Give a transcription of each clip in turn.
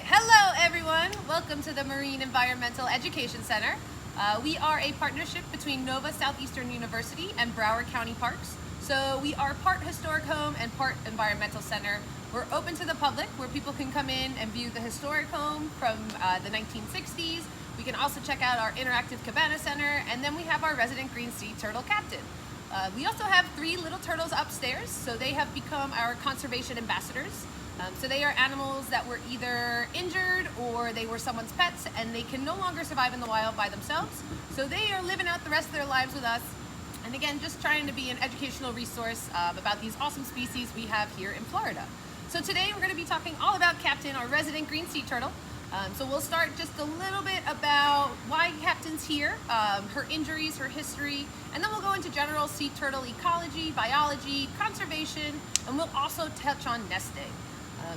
Okay, hello everyone. Welcome to the Marine Environmental Education Center. We are a partnership between Nova Southeastern University and Broward County Parks. So we are part historic home and part environmental center. We're open to the public where people can come in and view the historic home from the 1960s. We can also check out our interactive cabana center, and then we have our resident green sea turtle captain. We also have 3 little turtles upstairs, so they have become our conservation ambassadors. So they are animals that were either injured or they were someone's pets and they can no longer survive in the wild by themselves. So they are living out the rest of their lives with us. And again, just trying to be an educational resource about these awesome species we have here in Florida. So today we're going to be talking all about Captain, our resident green sea turtle. So we'll start just a little bit about why Captain's here, her injuries, her history, and then we'll go into general sea turtle ecology, biology, conservation, and we'll also touch on nesting.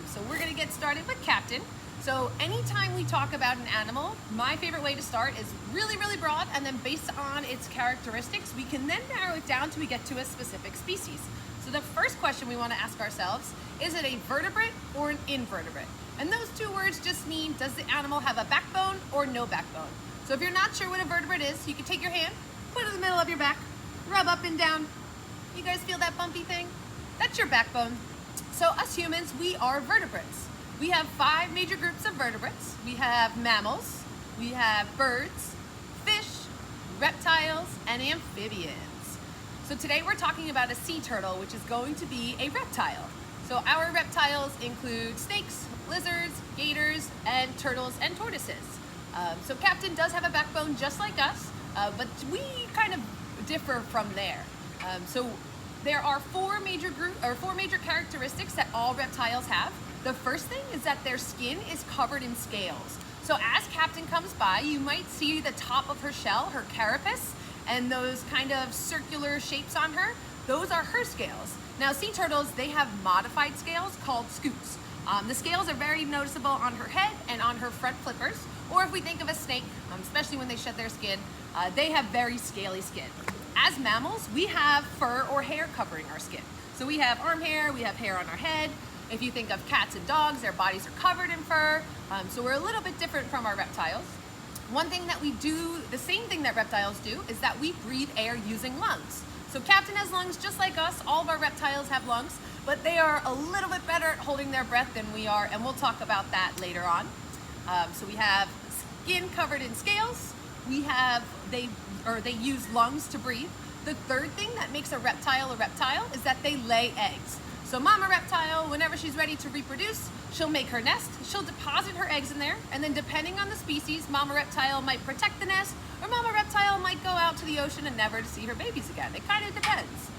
So we're going to get started with Captain. So anytime we talk about an animal, my favorite way to start is really, really broad, and then based on its characteristics, we can then narrow it down till we get to a specific species. So the first question we want to ask ourselves, is it a vertebrate or an invertebrate? And those 2 words just mean, does the animal have a backbone or no backbone? So if you're not sure what a vertebrate is, you can take your hand, put it in the middle of your back, rub up and down. You guys feel that bumpy thing? That's your backbone. So us humans, we are vertebrates. We have 5 major groups of vertebrates. We have mammals, we have birds, fish, reptiles, and amphibians. So today we're talking about a sea turtle, which is going to be a reptile. So our reptiles include snakes, lizards, gators, and turtles and tortoises. So Captain does have a backbone just like us, but we kind of differ from there. So there are 4 major characteristics that all reptiles have. The first thing is that their skin is covered in scales. So as Captain comes by, you might see the top of her shell, her carapace, and those kind of circular shapes on her. Those are her scales. Now sea turtles, they have modified scales called scutes. The scales are very noticeable on her head and on her front flippers. Or if we think of a snake, especially when they shed their skin, they have very scaly skin. As mammals, we have fur or hair covering our skin. So we have arm hair, we have hair on our head. If you think of cats and dogs, their bodies are covered in fur. So we're a little bit different from our reptiles. One thing that we do, the same thing that reptiles do, is that we breathe air using lungs. So Captain has lungs just like us. All of our reptiles have lungs, but they are a little bit better at holding their breath than we are, and we'll talk about that later on. So we have skin covered in scales. They use lungs to breathe. The third thing that makes a reptile is that they lay eggs. So mama reptile, whenever she's ready to reproduce, she'll make her nest, she'll deposit her eggs in there, and then depending on the species, mama reptile might protect the nest, or mama reptile might go out to the ocean and never to see her babies again. It kind of depends.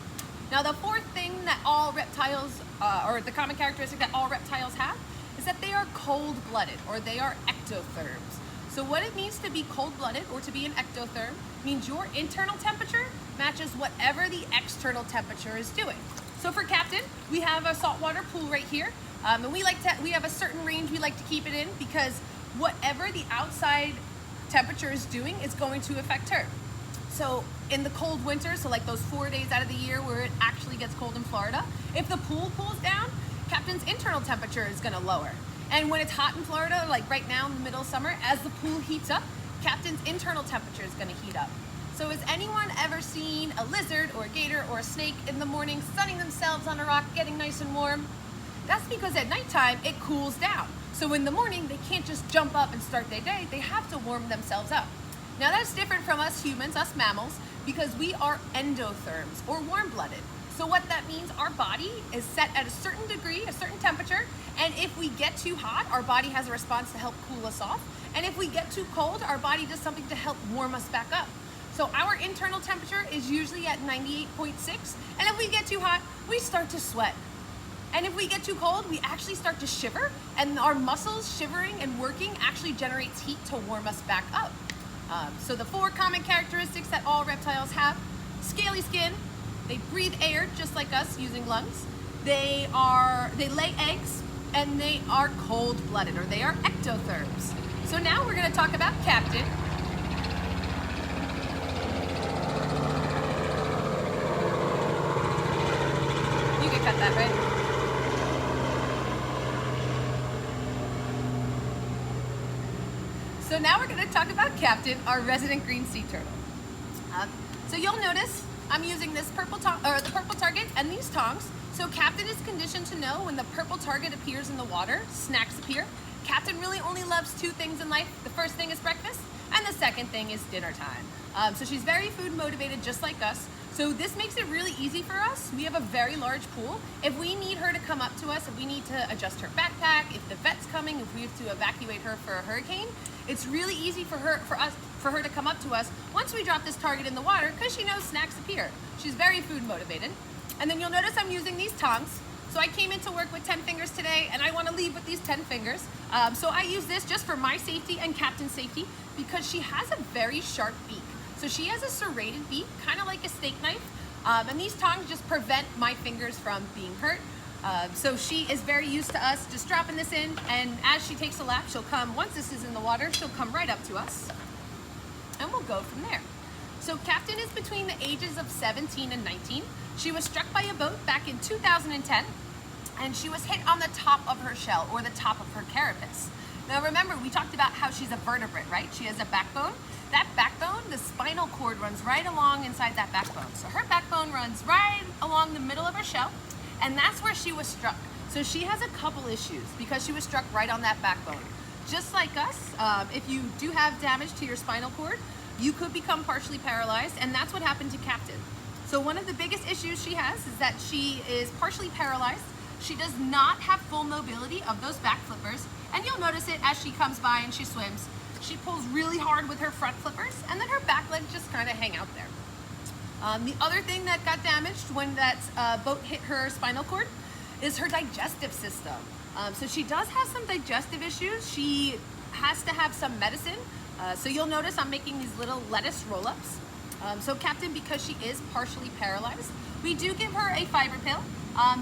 Now the 4th thing that all reptiles, or the common characteristic that all reptiles have, is that they are cold-blooded, or they are ectotherms. So what it means to be cold-blooded or to be an ectotherm means your internal temperature matches whatever the external temperature is doing. So for Captain, we have a saltwater pool right here, and we have a certain range we like to keep it in because whatever the outside temperature is doing is going to affect her. So in the cold winter, so like those 4 days out of the year where it actually gets cold in Florida, if the pool cools down, Captain's internal temperature is going to lower. And when it's hot in Florida, like right now in the middle of summer, as the pool heats up, Captain's internal temperature is going to heat up. So has anyone ever seen a lizard or a gator or a snake in the morning sunning themselves on a rock, getting nice and warm? That's because at nighttime, it cools down. So in the morning, they can't just jump up and start their day. They have to warm themselves up. Now that's different from us humans, us mammals, because we are endotherms or warm-blooded. So what that means, our body is set at a certain degree, a certain temperature, and if we get too hot, our body has a response to help cool us off. And if we get too cold, our body does something to help warm us back up. So our internal temperature is usually at 98.6, and if we get too hot, we start to sweat. And if we get too cold, we actually start to shiver, and our muscles shivering and working actually generates heat to warm us back up. So the 4 common characteristics that all reptiles have: scaly skin, they breathe air just like us using lungs, they lay eggs, and they are cold-blooded, or they are ectotherms. So now we're going to talk about Captain. You can cut that, right? So now we're going to talk about Captain, our resident green sea turtle. So you'll notice I'm using this purple the purple target and these tongs. So Captain is conditioned to know when the purple target appears in the water, snacks appear. Captain really only loves two things in life. The first thing is breakfast, and the second thing is dinner time. So she's very food motivated, just like us. So this makes it really easy for us. We have a very large pool. If we need her to come up to us, if we need to adjust her backpack, if the vet's coming, if we have to evacuate her for a hurricane, it's really easy for her to come up to us once we drop this target in the water, because she knows snacks appear. She's very food motivated. And then you'll notice I'm using these tongs. So I came in to work with 10 fingers today, and I want to leave with these 10 fingers. So I use this just for my safety and Captain's safety, because she has a very sharp beak. So she has a serrated beak, kind of like a steak knife. And these tongs just prevent my fingers from being hurt. So she is very used to us just dropping this in, and as she takes a lap, she'll come, once this is in the water, she'll come right up to us, and we'll go from there. So Captain is between the ages of 17 and 19. She was struck by a boat back in 2010, and she was hit on the top of her shell, or the top of her carapace. Now remember, we talked about how she's a vertebrate, right? She has a backbone. That backbone, the spinal cord runs right along inside that backbone. So her backbone runs right along the middle of her shell, and that's where she was struck. So she has a couple issues because she was struck right on that backbone. Just like us, if you do have damage to your spinal cord, you could become partially paralyzed, and that's what happened to Captain. So one of the biggest issues she has is that she is partially paralyzed. She does not have full mobility of those back flippers, and you'll notice it as she comes by and she swims. She pulls really hard with her front flippers, and then her back legs just kind of hang out there. The other thing that got damaged when that boat hit her spinal cord is her digestive system. So she does have some digestive issues. She has to have some medicine. So you'll notice I'm making these little lettuce roll-ups. So Captain, because she is partially paralyzed, we do give her a fiber pill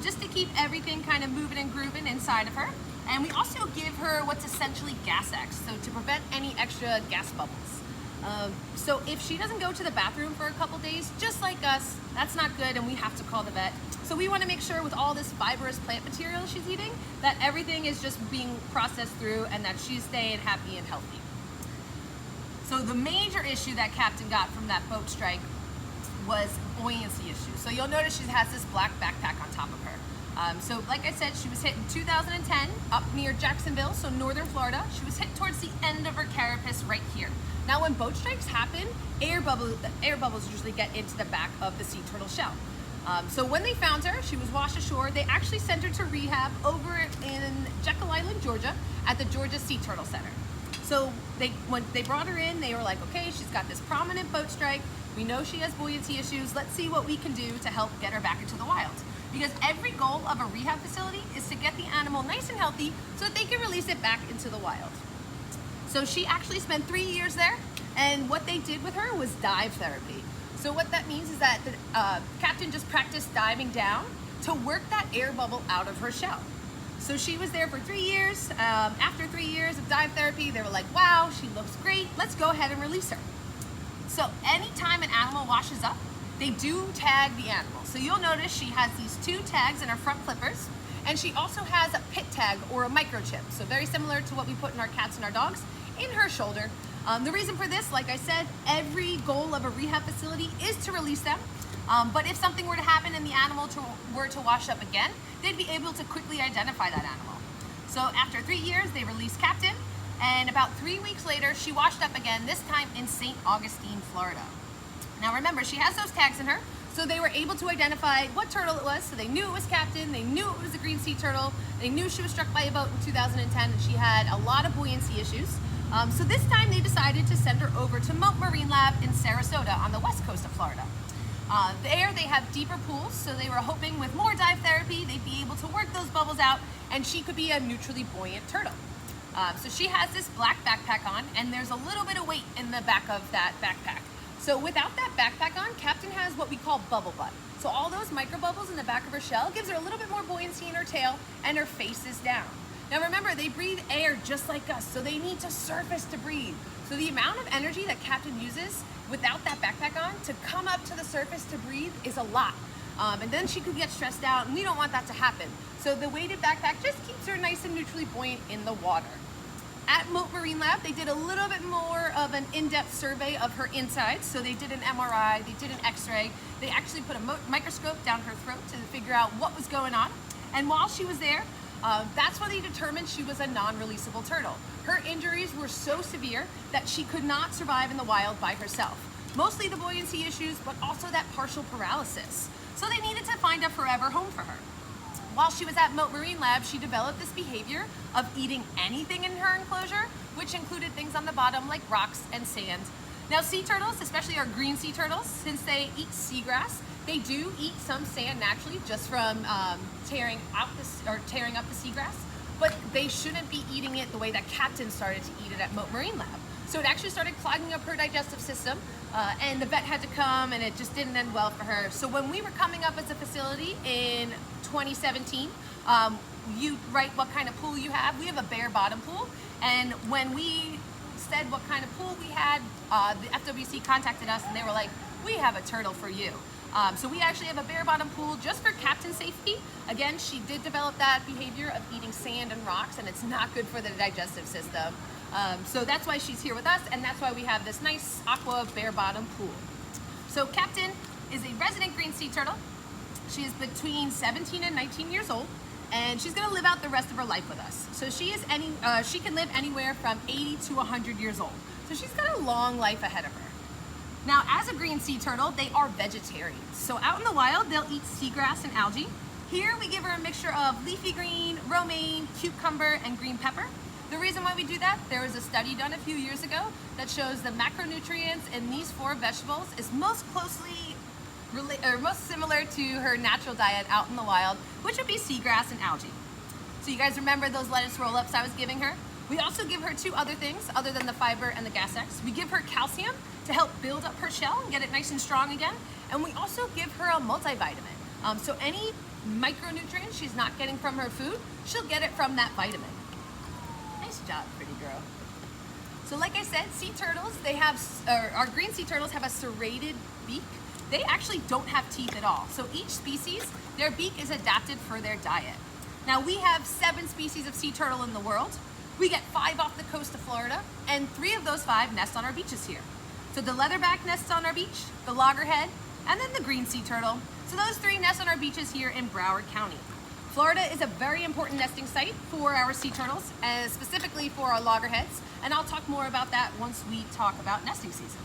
just to keep everything kind of moving and grooving inside of her. And we also give her what's essentially Gas X, so to prevent any extra gas bubbles. So if she doesn't go to the bathroom for a couple days, just like us, that's not good, and we have to call the vet. So we want to make sure with all this fibrous plant material she's eating, that everything is just being processed through and that she's staying happy and healthy. So the major issue that Captain got from that boat strike was buoyancy issue. So you'll notice she has this black backpack on top of her. So like I said, she was hit in 2010 up near Jacksonville, so northern Florida. She was hit towards the end of her carapace right here. Now when boat strikes happen, air bubbles usually get into the back of the sea turtle shell. So when they found her, she was washed ashore. They actually sent her to rehab over in Jekyll Island, Georgia, at the Georgia Sea Turtle Center. So when they brought her in, they were like, okay, she's got this prominent boat strike. We know she has buoyancy issues. Let's see what we can do to help get her back into the wild. Because every goal of a rehab facility is to get the animal nice and healthy so that they can release it back into the wild. So she actually spent 3 years there, and what they did with her was dive therapy. So what that means is that the Captain just practiced diving down to work that air bubble out of her shell. So she was there for 3 years. After 3 years of dive therapy, they were like, wow, she looks great. Let's go ahead and release her. So anytime an animal washes up, they do tag the animal. So you'll notice she has these 2 tags in her front flippers, and she also has a pit tag or a microchip. So very similar to what we put in our cats and our dogs in her shoulder. The reason for this, like I said, every goal of a rehab facility is to release them. But if something were to happen and the animal were to wash up again, they'd be able to quickly identify that animal. So after 3 years, they released Captain, and about 3 weeks later, she washed up again, this time in St. Augustine, Florida. Now remember, she has those tags in her, so they were able to identify what turtle it was, so they knew it was Captain, they knew it was a green sea turtle, they knew she was struck by a boat in 2010, and she had a lot of buoyancy issues. So this time they decided to send her over to Moat Marine Lab in Sarasota on the west coast of Florida. There they have deeper pools, so they were hoping with more dive therapy they'd be able to work those bubbles out and she could be a neutrally buoyant turtle. So she has this black backpack on, and there's a little bit of weight in the back of that backpack. So without that backpack on, Captain has what we call bubble butt. So all those micro bubbles in the back of her shell gives her a little bit more buoyancy in her tail, and her face is down. Now remember, they breathe air just like us, so they need to surface to breathe. So the amount of energy that Captain uses without that backpack on to come up to the surface to breathe is a lot. And then she could get stressed out, and we don't want that to happen. So the weighted backpack just keeps her nice and neutrally buoyant in the water. At Moat Marine Lab, they did a little bit more of an in-depth survey of her insides. So they did an MRI, they did an X-ray. They actually put a microscope down her throat to figure out what was going on. And while she was there, that's when they determined she was a non-releasable turtle. Her injuries were so severe that she could not survive in the wild by herself. Mostly the buoyancy issues, but also that partial paralysis. So they needed to find a forever home for her. While she was at Moat Marine Lab, she developed this behavior of eating anything in her enclosure, which included things on the bottom like rocks and sand. Now sea turtles, especially our green sea turtles, since they eat seagrass, they do eat some sand naturally just from tearing up the seagrass, but they shouldn't be eating it the way that Captain started to eat it at Moat Marine Lab. So it actually started clogging up her digestive system, and the vet had to come, and it just didn't end well for her. So when we were coming up as a facility in 2017, you write what kind of pool you have. We have a bare bottom pool, and when we said what kind of pool we had, the FWC contacted us and they were like, we have a turtle for you. So we actually have a bare bottom pool just for Captain safety. Again, she did develop that behavior of eating sand and rocks, and it's not good for the digestive system. So that's why she's here with us, and that's why we have this nice aqua bare bottom pool. So Captain is a resident green sea turtle. She is between 17 and 19 years old, and she's gonna live out the rest of her life with us. So she can live anywhere from 80 to 100 years old. So she's got a long life ahead of her. Now, as a green sea turtle, they are vegetarians. So out in the wild, they'll eat seagrass and algae. Here, we give her a mixture of leafy green, romaine, cucumber, and green pepper. The reason why we do that, there was a study done a few years ago that shows the macronutrients in these 4 vegetables is most similar to her natural diet out in the wild, which would be seagrass and algae. So you guys remember those lettuce roll-ups I was giving her? We also give her 2 other things other than the fiber and the Gas-X. We give her calcium to help build up her shell and get it nice and strong again. And we also give her a multivitamin. So any micronutrients she's not getting from her food, she'll get it from that vitamin. Nice job, pretty girl. So like I said, sea turtles, our green sea turtles have a serrated beak. They actually don't have teeth at all. So each species, their beak is adapted for their diet. Now we have 7 species of sea turtle in the world. We get 5 off the coast of Florida, and 3 of those 5 nest on our beaches here. So the leatherback nests on our beach, the loggerhead, and then the green sea turtle. So those 3 nest on our beaches here in Broward County. Florida is a very important nesting site for our sea turtles, and specifically for our loggerheads, and I'll talk more about that once we talk about nesting season.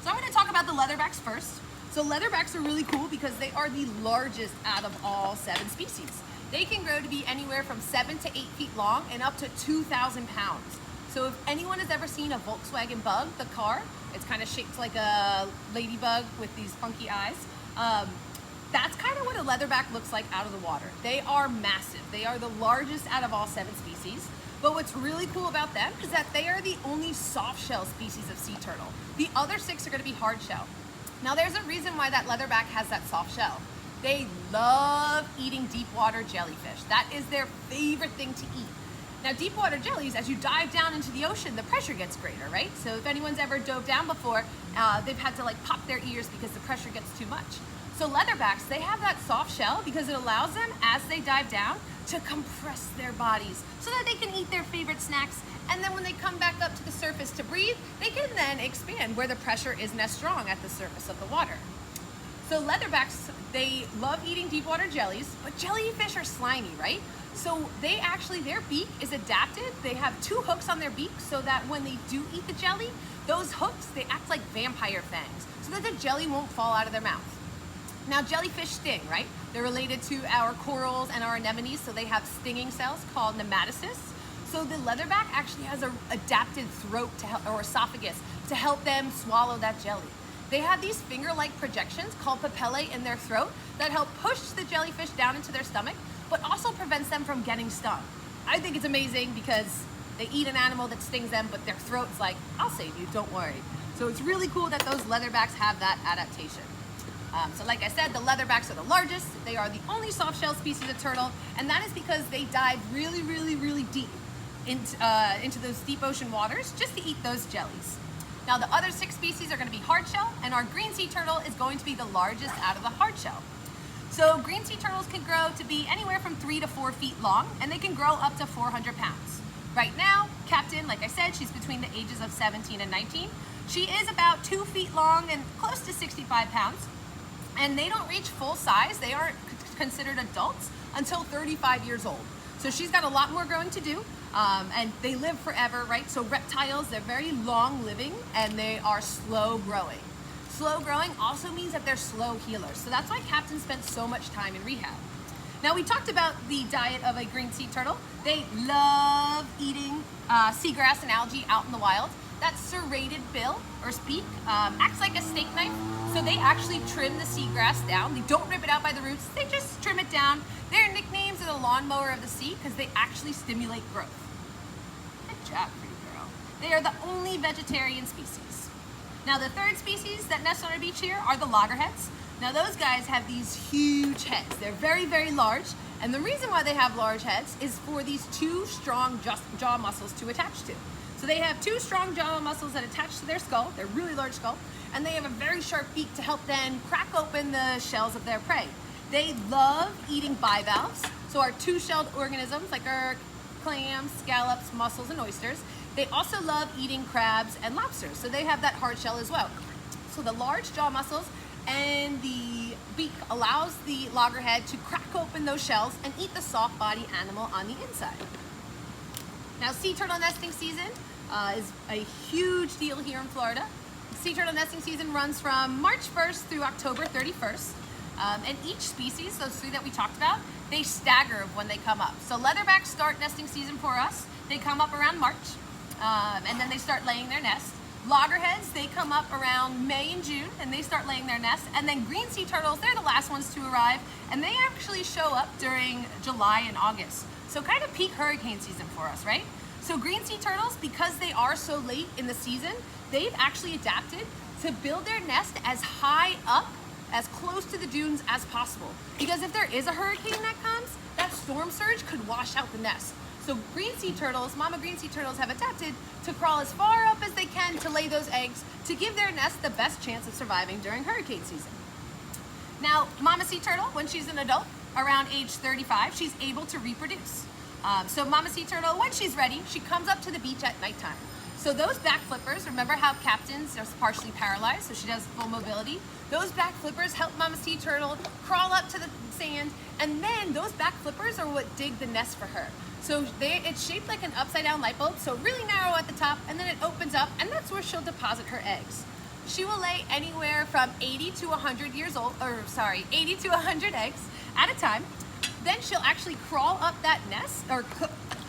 So I'm going to talk about the leatherbacks first. So leatherbacks are really cool because they are the largest out of all 7 species. They can grow to be anywhere from 7 to 8 feet long and up to 2,000 pounds. So if anyone has ever seen a Volkswagen Bug, the car, it's kind of shaped like a ladybug with these funky eyes. That's kind of what a leatherback looks like out of the water. They are massive. They are the largest out of all 7 species. But what's really cool about them is that they are the only soft shell species of sea turtle. The other 6 are going to be hard shell. Now there's a reason why that leatherback has that soft shell. They love eating deep water jellyfish. That is their favorite thing to eat. Now deep water jellies, as you dive down into the ocean, the pressure gets greater, right? So if anyone's ever dove down before, they've had to like pop their ears because the pressure gets too much. So leatherbacks, they have that soft shell because it allows them, as they dive down, to compress their bodies so that they can eat their favorite snacks, and then when they come back up to the surface to breathe, they can then expand where the pressure isn't as strong at the surface of the water. So leatherbacks, they love eating deep water jellies, but jellyfish are slimy, right? So they actually, their beak is adapted. They have 2 hooks on their beak so that when they do eat the jelly, those hooks, they act like vampire fangs so that the jelly won't fall out of their mouth. Now jellyfish sting, right? They're related to our corals and our anemones, so they have stinging cells called nematocysts. So the leatherback actually has an adapted throat or esophagus to help them swallow that jelly. They have these finger-like projections called papillae in their throat that help push the jellyfish down into their stomach, but also prevents them from getting stung. I think it's amazing because they eat an animal that stings them, but their throat's like, I'll save you, don't worry. So it's really cool that those leatherbacks have that adaptation. So like I said, the leatherbacks are the largest. They are the only soft shell species of turtle, and that is because they dive really, really, really deep into those deep ocean waters just to eat those jellies. Now the other 6 species are going to be hard shell, and our green sea turtle is going to be the largest out of the hard shell. So green sea turtles can grow to be anywhere from 3 to 4 feet long, and they can grow up to 400 pounds. Right now, Captain, like I said, she's between the ages of 17 and 19. She is about 2 feet long and close to 65 pounds. And they don't reach full size. They aren't considered adults until 35 years old. So she's got a lot more growing to do. And they live forever, right? So reptiles, they're very long living and they are slow growing. Slow growing also means that they're slow healers. So that's why Captain spent so much time in rehab. Now we talked about the diet of a green sea turtle. They love eating seagrass and algae out in the wild. That serrated bill or beak acts like a steak knife. So they actually trim the seagrass down. They don't rip it out by the roots. They just trim it down. Their nicknames are the lawnmower of the sea because they actually stimulate growth. Good job, pretty girl. They are the only vegetarian species. Now the third species that nests on our beach here are the loggerheads. Now those guys have these huge heads. They're very, very large. And the reason why they have large heads is for these 2 strong jaw muscles to attach to. So they have 2 strong jaw muscles that attach to their skull, their really large skull, and they have a very sharp beak to help then crack open the shells of their prey. They love eating bivalves, so our 2-shelled organisms like our clams, scallops, mussels, and oysters. They also love eating crabs and lobsters, so they have that hard shell as well. So the large jaw muscles and the beak allows the loggerhead to crack open those shells and eat the soft body animal on the inside. Now sea turtle nesting season is a huge deal here in Florida. Sea turtle nesting season runs from March 1st through October 31st. And each species, those 3 that we talked about, they stagger when they come up. So leatherbacks start nesting season for us. They come up around March, and then they start laying their nest. Loggerheads, they come up around May and June, and they start laying their nest. And then green sea turtles, they're the last ones to arrive, and they actually show up during July and August. So kind of peak hurricane season for us, right? So green sea turtles, because they are so late in the season, they've actually adapted to build their nest as high up, as close to the dunes as possible. Because if there is a hurricane that comes, that storm surge could wash out the nest. So green sea turtles, mama green sea turtles, have adapted to crawl as far up as they can to lay those eggs to give their nest the best chance of surviving during hurricane season. Now, mama sea turtle, when she's an adult, around age 35, she's able to reproduce. So mama sea turtle, when she's ready, she comes up to the beach at nighttime. So those back flippers, remember how Captain's are partially paralyzed, so she has full mobility? Those back flippers help mama sea turtle crawl up to the sand, and then those back flippers are what dig the nest for her. So it's shaped like an upside down light bulb, so really narrow at the top, and then it opens up, and that's where she'll deposit her eggs. She will lay anywhere from 80 to 100 eggs at a time. Then she'll actually crawl up that nest, or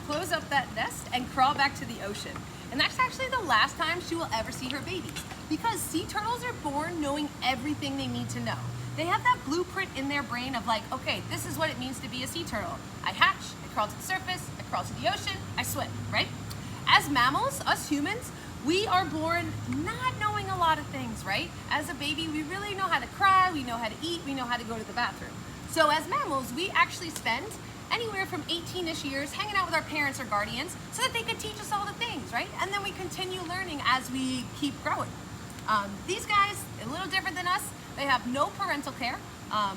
close up that nest, and crawl back to the ocean. And that's actually the last time she will ever see her babies, because sea turtles are born knowing everything they need to know. They have that blueprint in their brain of like, okay, this is what it means to be a sea turtle. I hatch, I crawl to the surface, I crawl to the ocean, I swim, right? As mammals, us humans, we are born not knowing a lot of things, right? As a baby, we really know how to cry, we know how to eat, we know how to go to the bathroom. So as mammals, we actually spend anywhere from 18-ish years hanging out with our parents or guardians so that they could teach us all the things, right? And then we continue learning as we keep growing. These guys, a little different than us, they have no parental care.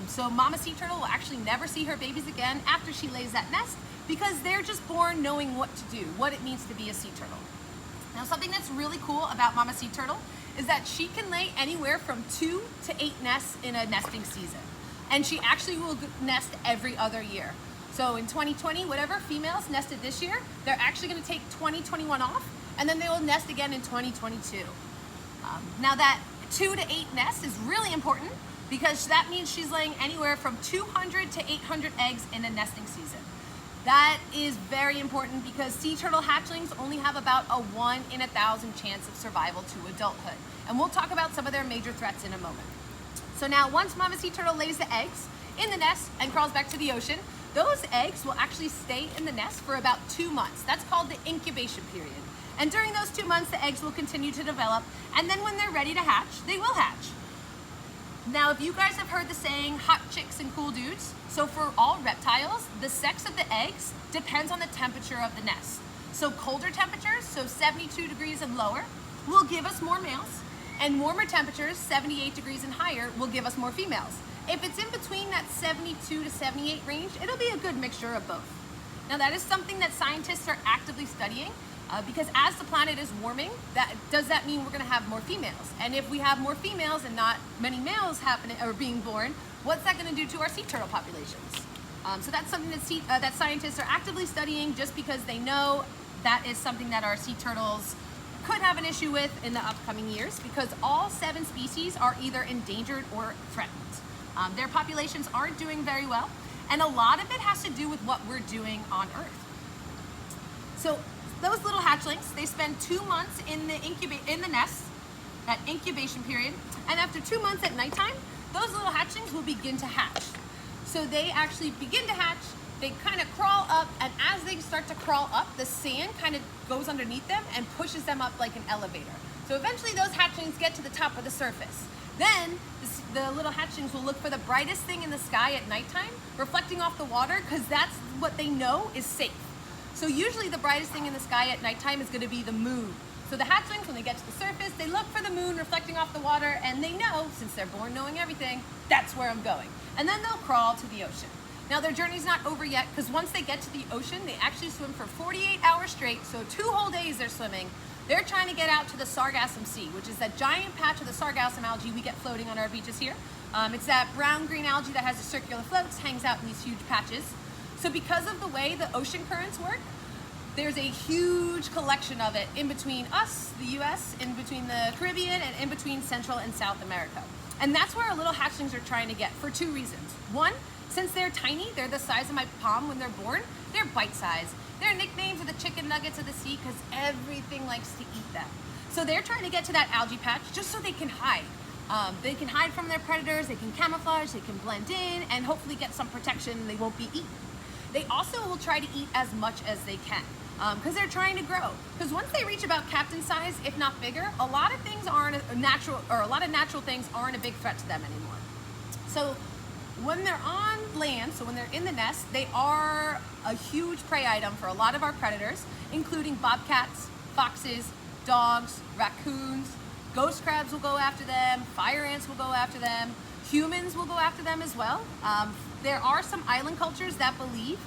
So mama sea turtle will actually never see her babies again after she lays that nest, because they're just born knowing what to do, what it means to be a sea turtle. Now, something that's really cool about mama sea turtle is that she can lay anywhere from 2 to 8 nests in a nesting season. And she actually will nest every other year. So in 2020, whatever females nested this year, they're actually going to take 2021 off, and then they will nest again in 2022. Now that 2 to 8 nests is really important, because that means she's laying anywhere from 200 to 800 eggs in a nesting season. That is very important because sea turtle hatchlings only have about a 1 in 1,000 chance of survival to adulthood. And we'll talk about some of their major threats in a moment. So now, once mama sea turtle lays the eggs in the nest and crawls back to the ocean, those eggs will actually stay in the nest for about 2 months. That's called the incubation period. And during those 2 months, the eggs will continue to develop, and then when they're ready to hatch, they will hatch. Now, if you guys have heard the saying, hot chicks and cool dudes, so for all reptiles, the sex of the eggs depends on the temperature of the nest. So colder temperatures, so 72 degrees and lower, will give us more males, and warmer temperatures, 78 degrees and higher, will give us more females. If it's in between that 72 to 78 range, it'll be a good mixture of both. Now, that is something that scientists are actively studying. Because as the planet is warming, does that mean we're going to have more females? And if we have more females and not many males happening or being born, what's that going to do to our sea turtle populations? So that's something that scientists are actively studying, just because they know that is something that our sea turtles could have an issue with in the upcoming years, because all 7 species are either endangered or threatened. Their populations aren't doing very well, and a lot of it has to do with what we're doing on Earth. So those little hatchlings, they spend 2 months in the nest, that incubation period, and after 2 months at nighttime, those little hatchlings will begin to hatch. So they actually begin to hatch, they kind of crawl up, and as they start to crawl up, the sand kind of goes underneath them and pushes them up like an elevator. So eventually those hatchlings get to the top of the surface. Then the little hatchlings will look for the brightest thing in the sky at nighttime, reflecting off the water, because that's what they know is safe. So usually the brightest thing in the sky at nighttime is going to be the moon. So the hatchlings, when they get to the surface, they look for the moon reflecting off the water, and they know, since they're born knowing everything, that's where I'm going. And then they'll crawl to the ocean. Now their journey's not over yet, because once they get to the ocean, they actually swim for 48 hours straight, so 2 whole days they're swimming. They're trying to get out to the Sargassum Sea, which is that giant patch of the Sargassum algae we get floating on our beaches here. It's that brown-green algae that has the circular floats, hangs out in these huge patches. So because of the way the ocean currents work, there's a huge collection of it in between us, the US, in between the Caribbean, and in between Central and South America. And that's where our little hatchlings are trying to get, for 2 reasons. One, since they're tiny, they're the size of my palm when they're born, they're bite-sized. Their nicknames are the chicken nuggets of the sea, because everything likes to eat them. So they're trying to get to that algae patch just so they can hide. They can hide from their predators, they can camouflage, they can blend in, and hopefully get some protection and they won't be eaten. They also will try to eat as much as they can, because they're trying to grow. Because once they reach about captain size, if not bigger, a lot of things aren't a lot of natural things aren't a big threat to them anymore. So when they're on land, so when they're in the nest, they are a huge prey item for a lot of our predators, including bobcats, foxes, dogs, raccoons. Ghost crabs will go after them, fire ants will go after them, humans will go after them as well. There are some island cultures that believe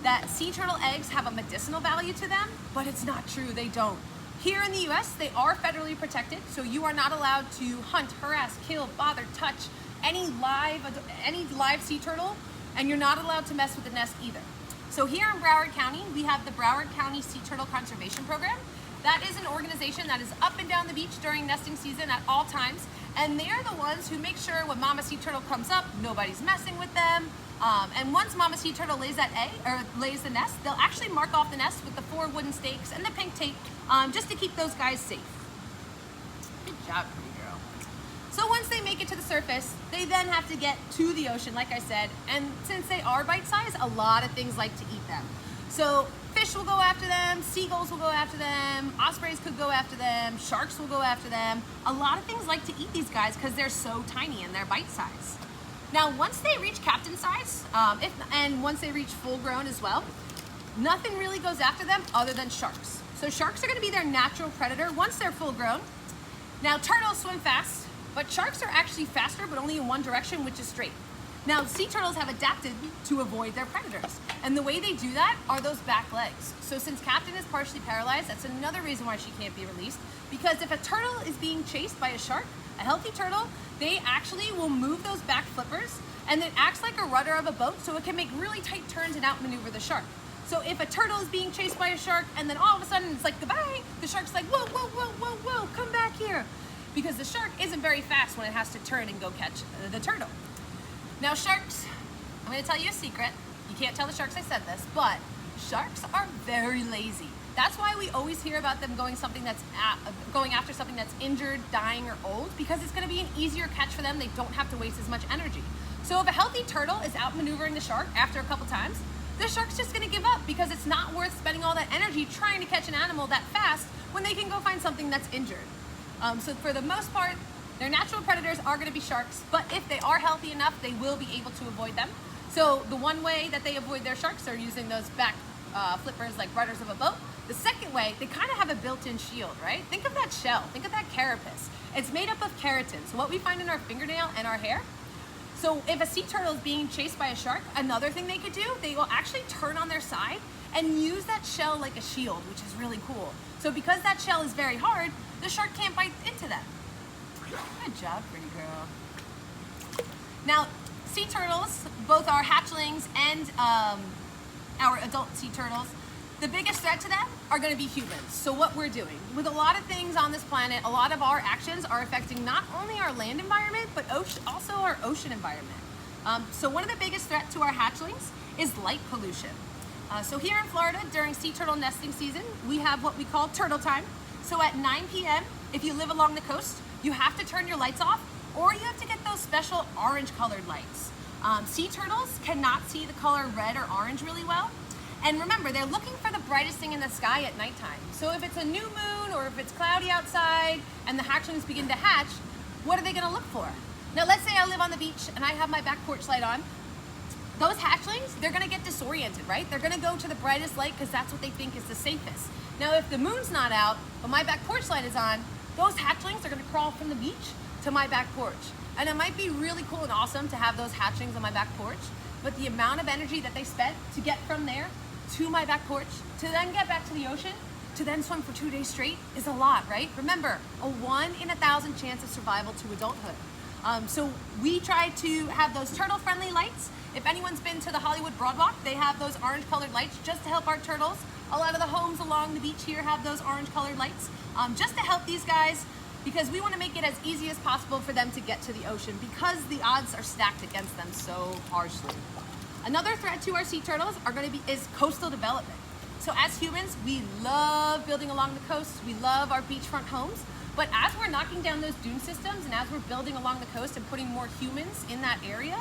that sea turtle eggs have a medicinal value to them, but it's not true, they don't. Here in the US, they are federally protected, so you are not allowed to hunt, harass, kill, bother, touch any live sea turtle, and you're not allowed to mess with the nest either. So here in Broward County, we have the Broward County Sea Turtle Conservation Program. That is an organization that is up and down the beach during nesting season at all times, and they're the ones who make sure when mama sea turtle comes up, nobody's messing with them. And once mama sea turtle lays that egg, or lays the nest, they'll actually mark off the nest with the 4 wooden stakes and the pink tape, just to keep those guys safe. Good job, pretty girl. So once they make it to the surface, they then have to get to the ocean, like I said, and since they are bite-sized, a lot of things like to eat them. So fish will go after them, seagulls will go after them, ospreys could go after them, sharks will go after them. A lot of things like to eat these guys because they're so tiny and they're bite-sized. Now, once they reach captain size, and once they reach full grown as well, nothing really goes after them other than sharks. So sharks are going to be their natural predator once they're full grown. Now, turtles swim fast, but sharks are actually faster, but only in one direction, which is straight. Now, sea turtles have adapted to avoid their predators, and the way they do that are those back legs. So since Captain is partially paralyzed, that's another reason why she can't be released, because if a turtle is being chased by a shark, a healthy turtle, they actually will move those back flippers, and it acts like a rudder of a boat, so it can make really tight turns and outmaneuver the shark. So if a turtle is being chased by a shark, and then all of a sudden it's like, goodbye, the shark's like, whoa, whoa, whoa, whoa, whoa, come back here. Because the shark isn't very fast when it has to turn and go catch the turtle. Now sharks, I'm going to tell you a secret. You can't tell the sharks I said this, but sharks are very lazy. That's why we always hear about them going after something that's injured, dying, or old, because it's going to be an easier catch for them. They don't have to waste as much energy. So if a healthy turtle is outmaneuvering the shark after a couple times, the shark's just going to give up because it's not worth spending all that energy trying to catch an animal that fast when they can go find something that's injured. So for the most part, their natural predators are going to be sharks, but if they are healthy enough, they will be able to avoid them. So the one way that they avoid their sharks are using those back flippers like rudders of a boat. The second way, they kind of have a built-in shield, right? Think of that shell, think of that carapace. It's made up of keratin, so what we find in our fingernail and our hair. So if a sea turtle is being chased by a shark, another thing they could do, they will actually turn on their side and use that shell like a shield, which is really cool. So because that shell is very hard, the shark can't bite into them. Good job, pretty girl. Now, sea turtles, both our hatchlings and our adult sea turtles, the biggest threat to them are going to be humans. So what we're doing, with a lot of things on this planet, a lot of our actions are affecting not only our land environment, but also our ocean environment. So one of the biggest threats to our hatchlings is light pollution. So here in Florida, during sea turtle nesting season, we have what we call turtle time. So at 9 p.m., if you live along the coast, you have to turn your lights off, or you have to get those special orange colored lights. Sea turtles cannot see the color red or orange really well. And remember, they're looking for the brightest thing in the sky at nighttime. So if it's a new moon or if it's cloudy outside and the hatchlings begin to hatch, what are they gonna look for? Now let's say I live on the beach and I have my back porch light on. Those hatchlings, they're gonna get disoriented, right? They're gonna go to the brightest light because that's what they think is the safest. Now if the moon's not out, but my back porch light is on, those hatchlings are gonna crawl from the beach to my back porch. And it might be really cool and awesome to have those hatchlings on my back porch, but the amount of energy that they spent to get from there to my back porch, to then get back to the ocean, to then swim for 2 days straight is a lot, right? Remember, a 1 in 1,000 chance of survival to adulthood. So we try to have those turtle-friendly lights. If anyone's been to the Hollywood Broadwalk, they have those orange-colored lights just to help our turtles. A lot of the homes along the beach here have those orange-colored lights just to help these guys, because we want to make it as easy as possible for them to get to the ocean because the odds are stacked against them so harshly. Another threat to our sea turtles is coastal development. So as humans, we love building along the coast. We love our beachfront homes. But as we're knocking down those dune systems and as we're building along the coast and putting more humans in that area,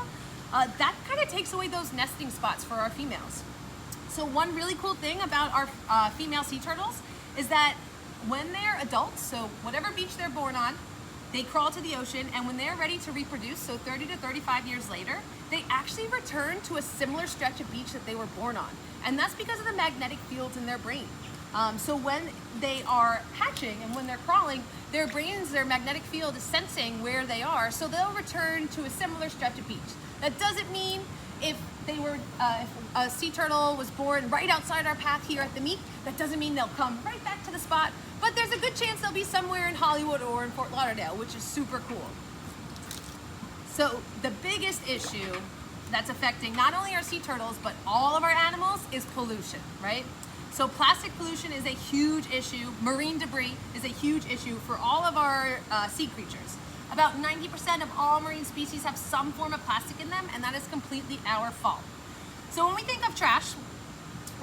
that kind of takes away those nesting spots for our females. So one really cool thing about our female sea turtles is that when they're adults, so whatever beach they're born on, they crawl to the ocean, and when they're ready to reproduce, so 30 to 35 years later, they actually return to a similar stretch of beach that they were born on. And that's because of the magnetic fields in their brain. So when they are hatching and when they're crawling, their brains, their magnetic field is sensing where they are, so they'll return to a similar stretch of beach. That doesn't mean if a sea turtle was born right outside our path here at the MEEC, that doesn't mean they'll come right back to the spot, but there's a good chance they'll be somewhere in Hollywood or in Fort Lauderdale, which is super cool. So the biggest issue that's affecting not only our sea turtles, but all of our animals is pollution, right? So plastic pollution is a huge issue. Marine debris is a huge issue for all of our sea creatures. About 90% of all marine species have some form of plastic in them, and that is completely our fault. So when we think of trash,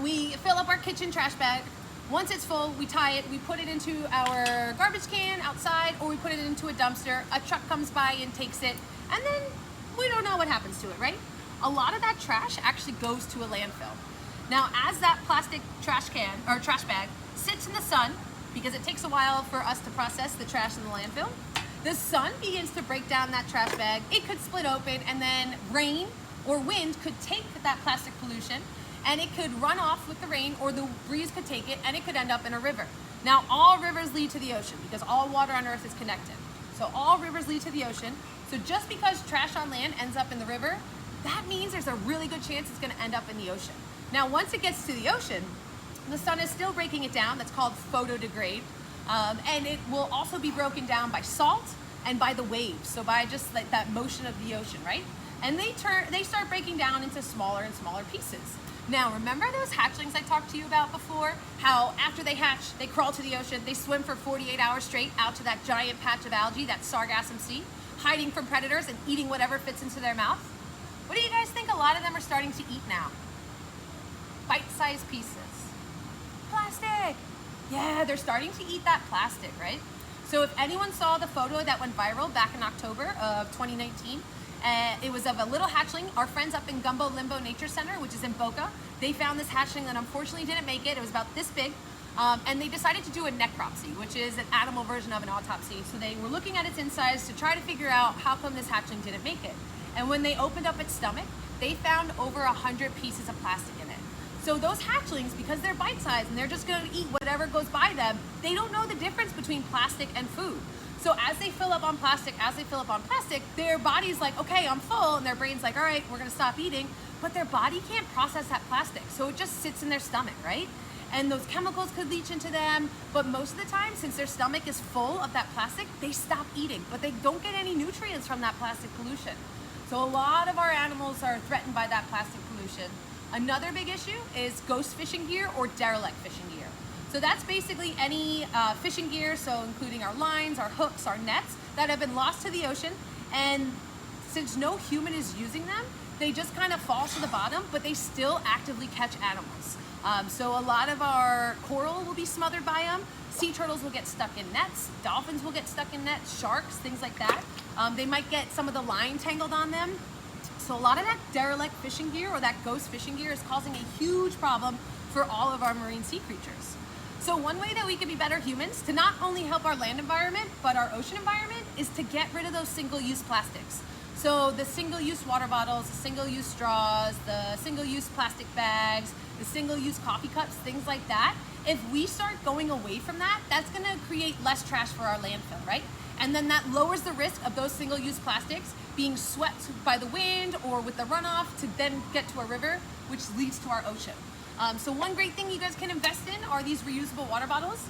we fill up our kitchen trash bag. Once it's full, we tie it, we put it into our garbage can outside, or we put it into a dumpster. A truck comes by and takes it, and then we don't know what happens to it, right? A lot of that trash actually goes to a landfill. Now, as that plastic trash can or trash bag sits in the sun, because it takes a while for us to process the trash in the landfill, the sun begins to break down that trash bag. It could split open, and then rain or wind could take that plastic pollution, and it could run off with the rain, or the breeze could take it, and it could end up in a river. Now, all rivers lead to the ocean because all water on Earth is connected. So all rivers lead to the ocean. So just because trash on land ends up in the river, that means there's a really good chance it's gonna end up in the ocean. Now, once it gets to the ocean, the sun is still breaking it down. That's called photodegrade. And it will also be broken down by salt and by the waves. So by just like that motion of the ocean, right? And they start breaking down into smaller and smaller pieces. Now, remember those hatchlings I talked to you about before? How after they hatch, they crawl to the ocean, they swim for 48 hours straight out to that giant patch of algae, that sargassum sea, hiding from predators and eating whatever fits into their mouth? What do you guys think a lot of them are starting to eat now? Bite-sized pieces. Plastic! Yeah, they're starting to eat that plastic, right? So if anyone saw the photo that went viral back in October of 2019, it was of a little hatchling. Our friends up in Gumbo Limbo Nature Center, which is in Boca, they found this hatchling that unfortunately didn't make it. It was about this big. And they decided to do a necropsy, which is an animal version of an autopsy. So they were looking at its insides to try to figure out how come this hatchling didn't make it. And when they opened up its stomach, they found over 100 pieces of plastic in it. So those hatchlings, because they're bite-sized and they're just going to eat whatever goes by them, they don't know the difference between plastic and food. So as they fill up on plastic, their body's like, okay, I'm full, and their brain's like, all right, we're gonna stop eating, but their body can't process that plastic, so it just sits in their stomach, right? And those chemicals could leach into them, but most of the time, since their stomach is full of that plastic, they stop eating, but they don't get any nutrients from that plastic pollution. So a lot of our animals are threatened by that plastic pollution. Another big issue is ghost fishing gear or derelict fishing gear. So that's basically any fishing gear, so including our lines, our hooks, our nets, that have been lost to the ocean, and since no human is using them, they just kind of fall to the bottom, but they still actively catch animals. So a lot of our coral will be smothered by them, sea turtles will get stuck in nets, dolphins will get stuck in nets, sharks, things like that. They might get some of the line tangled on them. So a lot of that derelict fishing gear or that ghost fishing gear is causing a huge problem for all of our marine sea creatures. So one way that we can be better humans to not only help our land environment, but our ocean environment, is to get rid of those single-use plastics. So the single-use water bottles, the single-use straws, the single-use plastic bags, the single-use coffee cups, things like that. If we start going away from that, that's gonna create less trash for our landfill, right? And then that lowers the risk of those single-use plastics being swept by the wind or with the runoff to then get to a river, which leads to our ocean. So one great thing you guys can invest in are these reusable water bottles.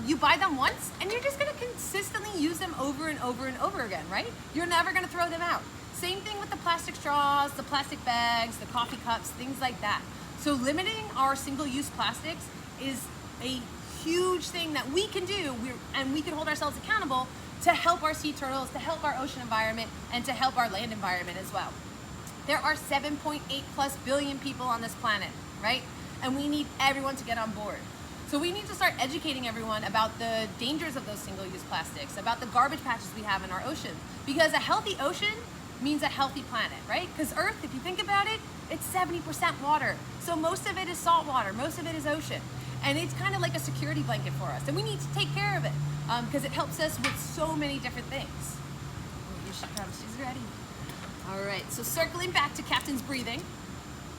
You buy them once and you're just gonna consistently use them over and over and over again, right? You're never gonna throw them out. Same thing with the plastic straws, the plastic bags, the coffee cups, things like that. So limiting our single-use plastics is a huge thing that we can do, and we can hold ourselves accountable to help our sea turtles, to help our ocean environment, and to help our land environment as well. There are 7.8+ billion people on this planet, right? And we need everyone to get on board. So we need to start educating everyone about the dangers of those single-use plastics, about the garbage patches we have in our ocean. Because a healthy ocean means a healthy planet, right? Because Earth, if you think about it, it's 70% water. So most of it is salt water, most of it is ocean. And it's kind of like a security blanket for us. And we need to take care of it because it helps us with so many different things. Oh, here she comes, she's ready. All right, so circling back to Captain's breathing.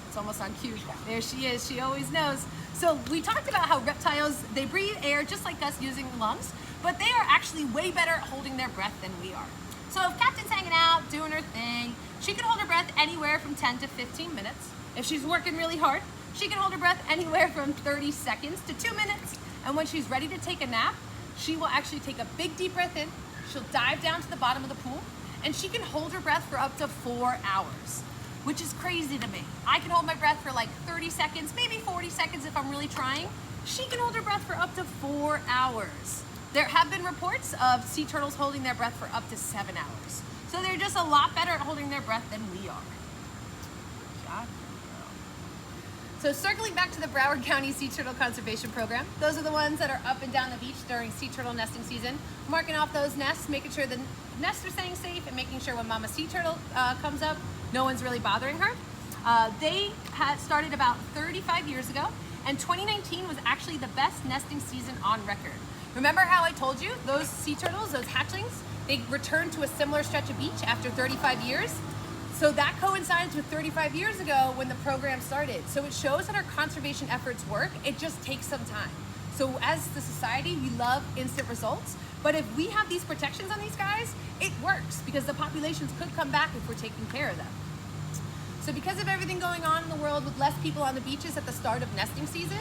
It's almost on cue. There she is, she always knows. So we talked about how reptiles, they breathe air just like us using lungs, but they are actually way better at holding their breath than we are. So if Captain's hanging out, doing her thing, she can hold her breath anywhere from 10 to 15 minutes. If she's working really hard, she can hold her breath anywhere from 30 seconds to 2 minutes. And when she's ready to take a nap, she will actually take a big deep breath in, she'll dive down to the bottom of the pool, and she can hold her breath for up to 4 hours, which is crazy to me. I can hold my breath for like 30 seconds, maybe 40 seconds if I'm really trying. She can hold her breath for up to 4 hours. There have been reports of sea turtles holding their breath for up to 7 hours. So they're just a lot better at holding their breath than we are. So circling back to the Broward County Sea Turtle Conservation Program, those are the ones that are up and down the beach during sea turtle nesting season, marking off those nests, making sure the nests are staying safe, and making sure when Mama Sea Turtle comes up, no one's really bothering her. They had started about 35 years ago, and 2019 was actually the best nesting season on record. Remember how I told you those sea turtles, those hatchlings, they returned to a similar stretch of beach after 35 years? So that coincides with 35 years ago when the program started. So it shows that our conservation efforts work, it just takes some time. So as the society, we love instant results, but if we have these protections on these guys, it works because the populations could come back if we're taking care of them. So because of everything going on in the world with less people on the beaches at the start of nesting season,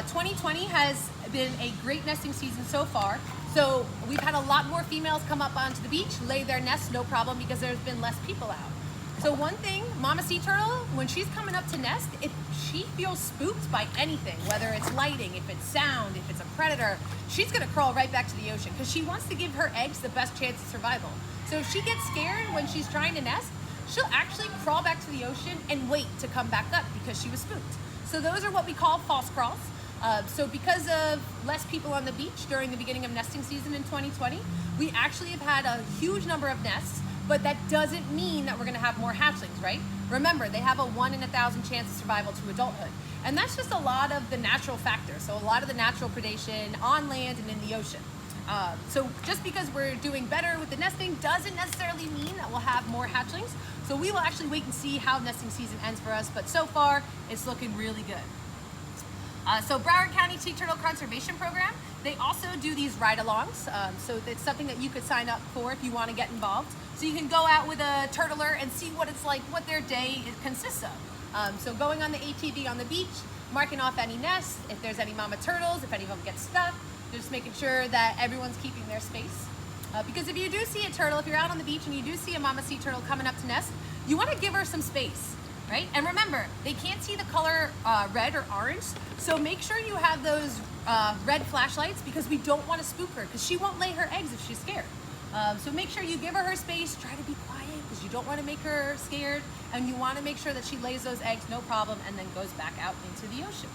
2020 has been a great nesting season so far. So we've had a lot more females come up onto the beach, lay their nests, no problem, because there's been less people out. So one thing, Mama Sea Turtle, when she's coming up to nest, if she feels spooked by anything, whether it's lighting, if it's sound, if it's a predator, she's gonna crawl right back to the ocean because she wants to give her eggs the best chance of survival. So if she gets scared when she's trying to nest, she'll actually crawl back to the ocean and wait to come back up because she was spooked. So those are what we call false crawls. So because of less people on the beach during the beginning of nesting season in 2020, we actually have had a huge number of nests, but that doesn't mean that we're gonna have more hatchlings, right? Remember, they have a 1 in 1,000 chance of survival to adulthood. And that's just a lot of the natural factors. So a lot of the natural predation on land and in the ocean. So just because we're doing better with the nesting doesn't necessarily mean that we'll have more hatchlings. So we will actually wait and see how nesting season ends for us, but so far it's looking really good. So Broward County Sea Turtle Conservation Program They also do these ride-alongs, so it's something that you could sign up for if you want to get involved. So you can go out with a turtler and see what it's like, what their day consists of. So going on the ATV on the beach, marking off any nests, if there's any mama turtles, if any of them get stuck, just making sure that everyone's keeping their space. Because if you do see a turtle, if you're out on the beach and you do see a mama sea turtle coming up to nest, you want to give her some space, right? And remember, they can't see the color red or orange, so make sure you have those red flashlights, because we don't want to spook her, because she won't lay her eggs if she's scared. So make sure you give her space, try to be quiet, because you don't want to make her scared, and you want to make sure that she lays those eggs no problem and then goes back out into the ocean.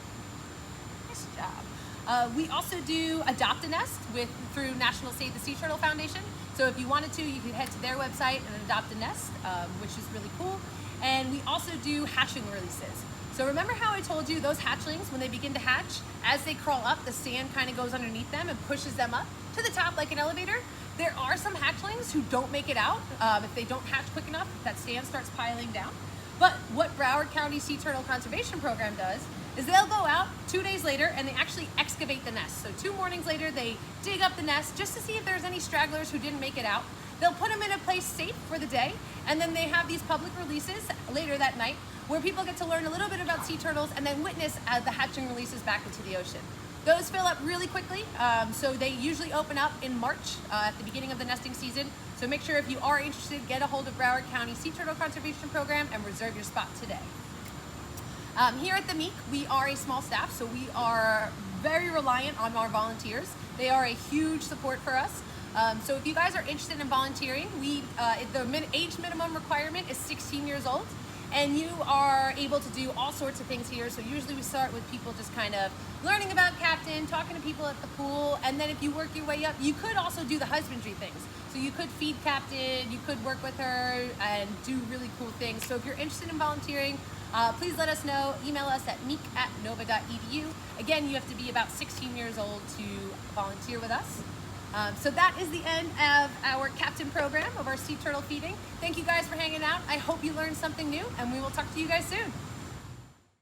Nice job. We also do Adopt a Nest through National Save the Sea Turtle Foundation. So if you wanted to, you could head to their website and adopt a nest, which is really cool. And we also do hatchling releases. So remember how I told you those hatchlings, when they begin to hatch, as they crawl up, the sand kind of goes underneath them and pushes them up to the top like an elevator? There are some hatchlings who don't make it out if they don't hatch quick enough, that sand starts piling down. But what Broward County Sea Turtle Conservation Program does is they'll go out 2 days later and they actually excavate the nest. So 2 mornings later, they dig up the nest just to see if there's any stragglers who didn't make it out. They'll put them in a place safe for the day, and then they have these public releases later that night where people get to learn a little bit about sea turtles and then witness the hatchling releases back into the ocean. Those fill up really quickly, so they usually open up in March at the beginning of the nesting season. So make sure if you are interested, get a hold of Broward County Sea Turtle Conservation Program and reserve your spot today. Here at the MEEC, we are a small staff, so we are very reliant on our volunteers. They are a huge support for us. So if you guys are interested in volunteering, the age minimum requirement is 16 years old, and you are able to do all sorts of things here. So usually we start with people just kind of learning about Captain, talking to people at the pool, and then if you work your way up, you could also do the husbandry things. So you could feed Captain, you could work with her and do really cool things. So if you're interested in volunteering, please let us know. Email us at meek@nova.edu. Again, you have to be about 16 years old to volunteer with us. So that is the end of our Captain program of our sea turtle feeding. Thank you guys for hanging out. I hope you learned something new, and we will talk to you guys soon.